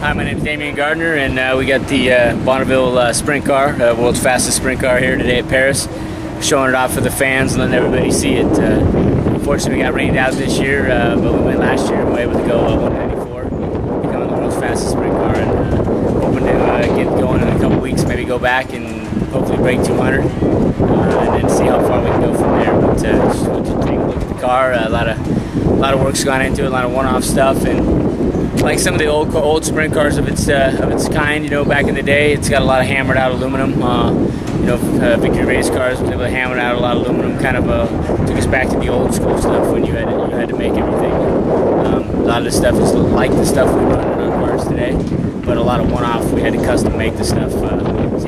Hi, my name is Damian Gardner, and we got the Bonneville sprint car, world's fastest sprint car here today at Paris. Showing it off for the fans and letting everybody see it. Unfortunately, we got rained out this year, but we went last year and we were able to go 194, becoming the world's fastest sprint car, and hoping to get going in a couple weeks, maybe go back and hopefully break 200, and then see how far we can go from there. But just want to take a look at the car. A lot of work's gone into it, a lot of one-off stuff, and like some of the old sprint cars of its kind, you know, back in the day, it's got a lot of hammered out aluminum. You know, victory race cars was able to hammer out a lot of aluminum. Kind of took us back to the old school stuff when you had to make everything. A lot of the stuff is like the stuff we run in our cars today, but a lot of one-off. We had to custom make the stuff. So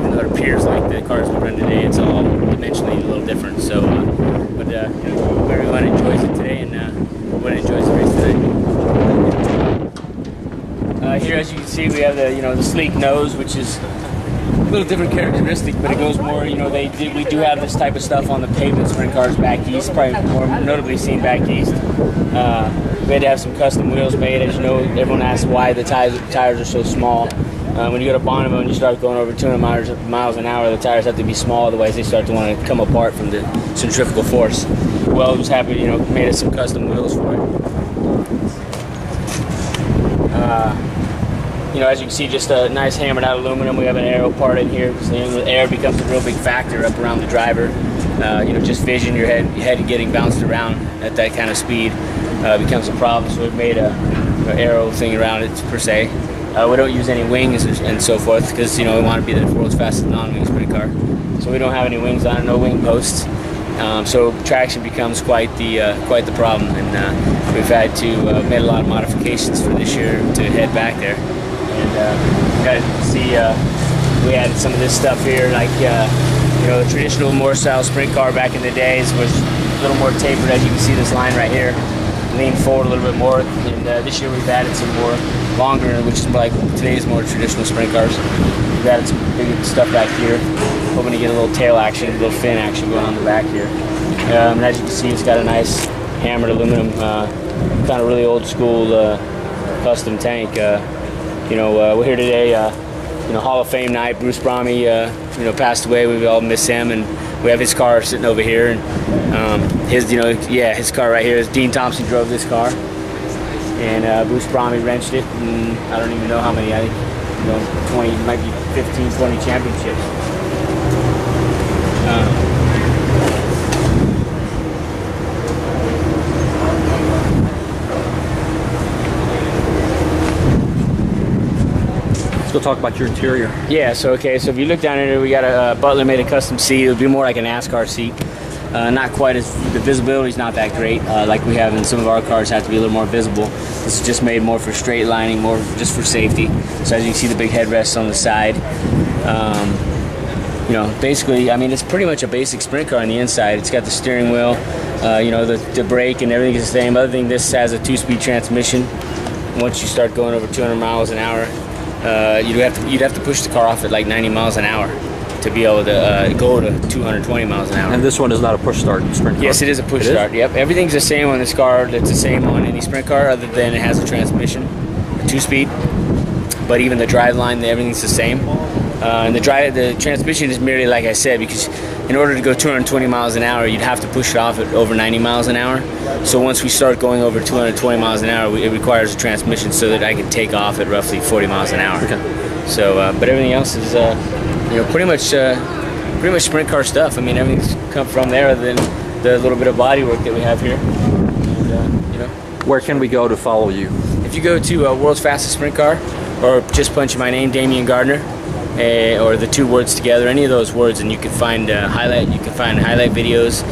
even though it appears like the cars we run today, it's all dimensionally a little different. So, but you know, hope everyone enjoys it today, and everyone enjoys the race today. Here, as you can see, we have the sleek nose, which is a little different characteristic, but it goes more. You know, we do have this type of stuff on the pavement sprint cars back east, probably more notably seen back east. We had to have some custom wheels made. As you know, everyone asks why the tires are so small. When you go to Bonneville and you start going over 200 miles an hour, the tires have to be small, otherwise they start to want to come apart from the centrifugal force. Well, I was happy, made us some custom wheels for it. As you can see, just a nice hammered out aluminum. We have an aero part in here because the air becomes a real big factor up around the driver. Just vision, your head getting bounced around at that kind of speed becomes a problem. So we've made a aero thing around it per se. We don't use any wings and so forth because we want to be the world's fastest non-wing sprint car. So we don't have any wings on it, no wing posts. So traction becomes quite the problem, and we've had to made a lot of modifications for this year to head back there. And as you can see, we added some of this stuff here, like the traditional Moore style sprint car back in the days was a little more tapered. As you can see, this line right here lean forward a little bit more, and this year we've added some more longer, which is like today's more traditional sprint cars. We've added some bigger stuff back here, hoping to get a little tail action, a little fin action going on the back here. And as you can see, it's got a nice hammered aluminum, kind of really old school custom tank. We're here today, Hall of Fame night. Bruce Brahmy, passed away. We all miss him, and we have his car sitting over here. And his car right here. Dean Thompson drove this car, and Bruce Brahmy wrenched it. And I don't even know how many. I think 20, might be 15, 20 championships. We'll talk about your interior. Yeah, so if you look down here, we got a Butler made a custom seat. It would be more like a NASCAR seat. Not quite as, the visibility is not that great like we have in some of our cars. Have to be a little more visible. This is just made more for straight lining, more just for safety. So as you can see, the big headrests on the side. Basically, it's pretty much a basic sprint car on the inside. It's got the steering wheel, the brake and everything is the same. Other thing, this has a 2-speed transmission. Once you start going over 200 miles an hour, you'd have to push the car off at like 90 miles an hour to be able to go to 220 miles an hour. And this one is not a push start sprint car? Yes, it is a push start. Yep, everything's the same on this car. It's the same on any sprint car, other than it has a transmission, a 2-speed. But even the drive line, everything's the same. And the transmission is merely, like I said, because in order to go 220 miles an hour, you'd have to push it off at over 90 miles an hour. So once we start going over 220 miles an hour, it requires a transmission so that I can take off at roughly 40 miles an hour. Okay. So, but everything else is, pretty much sprint car stuff. Everything's come from there, other than the little bit of body work that we have here. And, Where can we go to follow you? If you go to World's Fastest Sprint Car, or just punch in my name, Damian Gardner, or the two words together, any of those words, and you can find highlight videos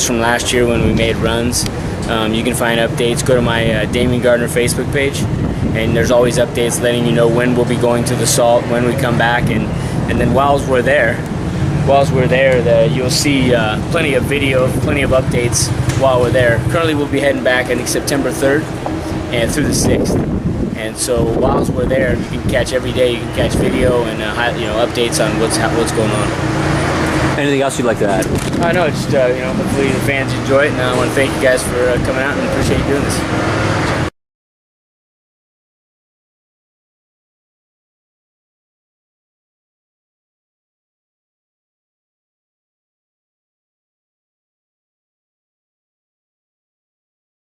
from last year when we made runs. You can find updates. Go to my Damian Gardner Facebook page, and there's always updates letting you know when we'll be going to the salt, when we come back, and then while we're there, you'll see plenty of video, plenty of updates while we're there. Currently we'll be heading back, I think, September 3rd and through the 6th. And so whilst we're there, you can catch every day. You can catch video and updates on what's going on. Anything else you'd like to add? No, just hopefully the fans enjoy it, and I want to thank you guys for coming out and appreciate you doing this.